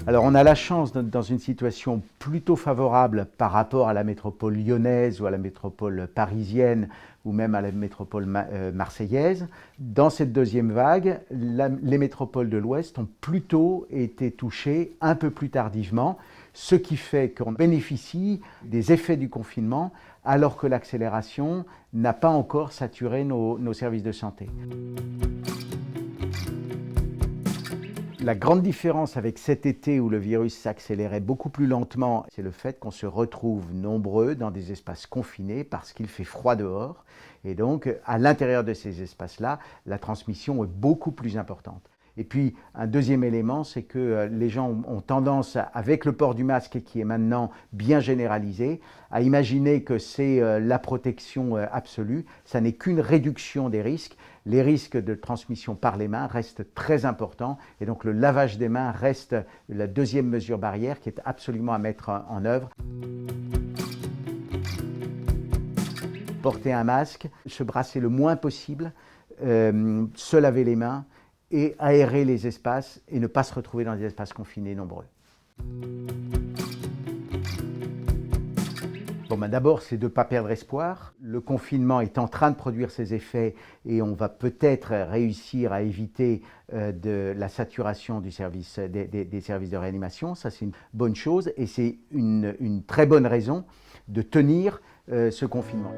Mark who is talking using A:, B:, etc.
A: Alors on a la chance d'être dans une situation plutôt favorable par rapport à la métropole lyonnaise ou à la métropole parisienne ou même à la métropole marseillaise. Dans cette deuxième vague, les métropoles de l'Ouest ont plutôt été touchées un peu plus tardivement, ce qui fait qu'on bénéficie des effets du confinement alors que l'accélération n'a pas encore saturé nos services de santé. La grande différence avec cet été où le virus s'accélérait beaucoup plus lentement, c'est le fait qu'on se retrouve nombreux dans des espaces confinés parce qu'il fait froid dehors. Et donc, à l'intérieur de ces espaces-là, la transmission est beaucoup plus importante. Et puis, un deuxième élément, c'est que les gens ont tendance, avec le port du masque qui est maintenant bien généralisé, à imaginer que c'est la protection absolue. Ça n'est qu'une réduction des risques. Les risques de transmission par les mains restent très importants et donc le lavage des mains reste la deuxième mesure barrière qui est absolument à mettre en œuvre. Porter un masque, se brasser le moins possible, se laver les mains et aérer les espaces et ne pas se retrouver dans des espaces confinés nombreux. Bon, ben d'abord, c'est de ne pas perdre espoir. Le confinement est en train de produire ses effets et on va peut-être réussir à éviter de la saturation du service, des services de réanimation. Ça, c'est une bonne chose et c'est une très bonne raison de tenir ce confinement.